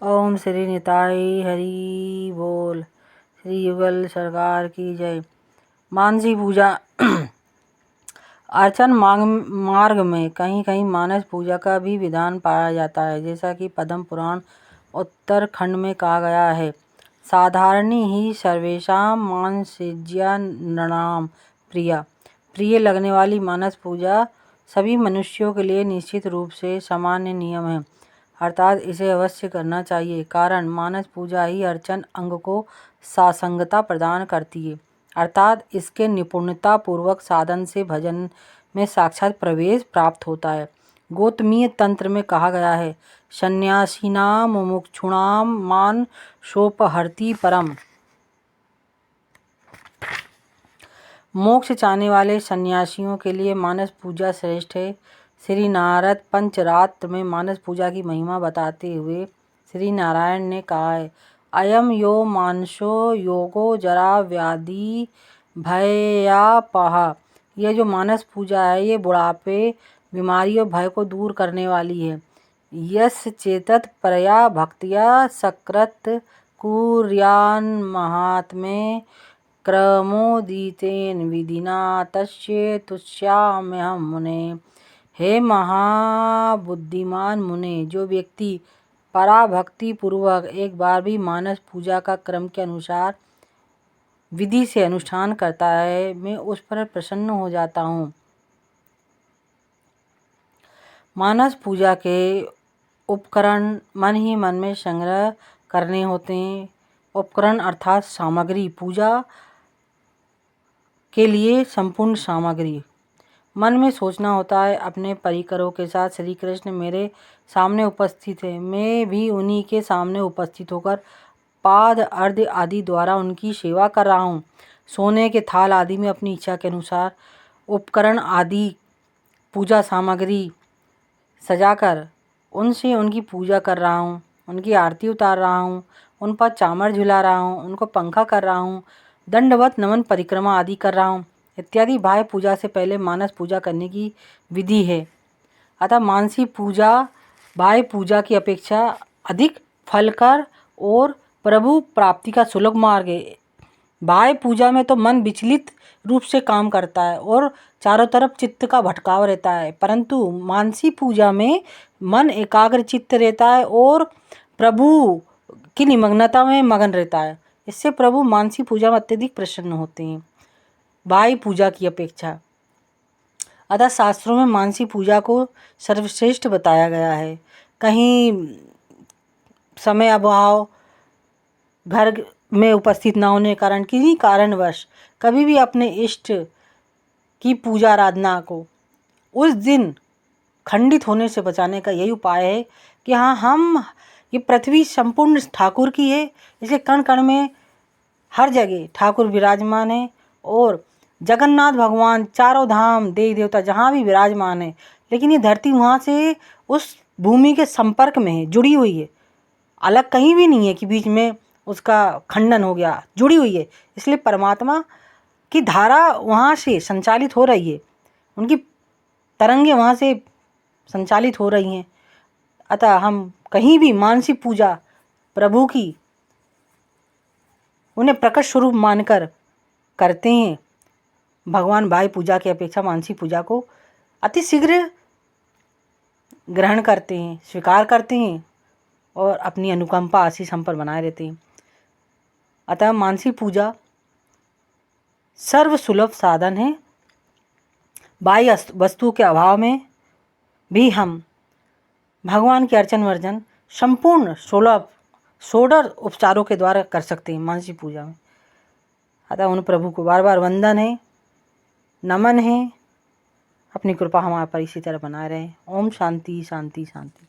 ओम श्री निताई हरि बोल। श्री युगल सरकार की जय। मानसी पूजा अर्चन मार्ग में कहीं कहीं मानस पूजा का भी विधान पाया जाता है, जैसा कि पद्म पुराण उत्तरखंड में कहा गया है। साधारणी ही सर्वेषां मानसेज्या नृणाम प्रिया। प्रिय लगने वाली मानस पूजा सभी मनुष्यों के लिए निश्चित रूप से सामान्य नियम है, अर्थात इसे अवश्य करना चाहिए। कारण मानस पूजा ही अर्चन अंग को सासंगता प्रदान करती है, अर्थात इसके निपुणता पूर्वक साधन से भजन में साक्षात प्रवेश प्राप्त होता है। गौतमीय तंत्र में कहा गया है, सन्यासीनां मुमुक्षूणां मान सोपहर्ति परम। मोक्ष चाहने वाले सन्यासियों के लिए मानस पूजा श्रेष्ठ है। श्री नारद पंचरात्र में मानस पूजा की महिमा बताते हुए श्री नारायण ने कहा है, अयम यो मानसो योगो जरा व्याधि भयापहा। यह जो मानस पूजा है, ये बुढ़ापे, बीमारी और भय को दूर करने वाली है। यस चेतत परया भक्तिया सकृत कुर्यान् महात्मे क्रमोदितेन विधिना तस्य तुष्याम्यहं मुने। हे महाबुद्धिमान मुने, जो व्यक्ति पराभक्ति पूर्वक एक बार भी मानस पूजा का क्रम के अनुसार विधि से अनुष्ठान करता है, मैं उस पर प्रसन्न हो जाता हूँ। मानस पूजा के उपकरण मन ही मन में संग्रह करने होते हैं। उपकरण अर्थात सामग्री, पूजा के लिए संपूर्ण सामग्री। मन में सोचना होता है, अपने परिकरों के साथ श्री कृष्ण मेरे सामने उपस्थित है, मैं भी उन्हीं के सामने उपस्थित होकर पाद अर्घ्य आदि द्वारा उनकी सेवा कर रहा हूँ। सोने के थाल आदि में अपनी इच्छा के अनुसार उपकरण आदि पूजा सामग्री सजाकर उनसे उनकी पूजा कर रहा हूँ, उनकी आरती उतार रहा हूँ, उन पर चामर झुला रहा हूँ, उनको पंखा कर रहा हूँ, दंडवत नमन परिक्रमा आदि कर रहा हूँ इत्यादि। बाह्य पूजा से पहले मानस पूजा करने की विधि है। अतः मानसी पूजा बाह्य पूजा की अपेक्षा अधिक फलकर और प्रभु प्राप्ति का सुलभ मार्ग है। बाह्य पूजा में तो मन विचलित रूप से काम करता है और चारों तरफ चित्त का भटकाव रहता है, परंतु मानसी पूजा में मन एकाग्र चित्त रहता है और प्रभु की निमग्नता में मगन रहता है। इससे प्रभु मानसी पूजा में अत्यधिक प्रसन्न होते हैं बाह्य पूजा की अपेक्षा। अतः शास्त्रों में मानसी पूजा को सर्वश्रेष्ठ बताया गया है। कहीं समय अभाव, घर में उपस्थित न होने के कारण, किसी कारणवश कभी भी अपने इष्ट की पूजा आराधना को उस दिन खंडित होने से बचाने का यही उपाय है कि हाँ, हम ये पृथ्वी संपूर्ण ठाकुर की है, इसलिए कण कण में हर जगह ठाकुर विराजमान है और जगन्नाथ भगवान, चारों धाम, देवी देवता जहाँ भी विराजमान है, लेकिन ये धरती वहाँ से उस भूमि के संपर्क में है, जुड़ी हुई है, अलग कहीं भी नहीं है कि बीच में उसका खंडन हो गया, जुड़ी हुई है। इसलिए परमात्मा की धारा वहाँ से संचालित हो रही है, उनकी तरंगे वहाँ से संचालित हो रही हैं। अतः हम कहीं भी मानसी पूजा प्रभु की उन्हें प्रकट स्वरूप मानकर करते हैं। भगवान बाह्य पूजा की अपेक्षा मानसी पूजा को अति शीघ्र ग्रहण करते हैं, स्वीकार करते हैं और अपनी अनुकंपा आशीष हम पर बनाए रहते हैं। अतः मानसी पूजा सर्वसुलभ साधन है। बाह्य वस्तु के अभाव में भी हम भगवान के अर्चन वर्जन संपूर्ण सुलभ षोडश उपचारों के द्वारा कर सकते हैं मानसी पूजा में। अतः उन प्रभु को बार बार वंदन है, नमन है, अपनी कृपा हमारे पर इसी तरह बनाए रहे। ओम शांति शांति शांति।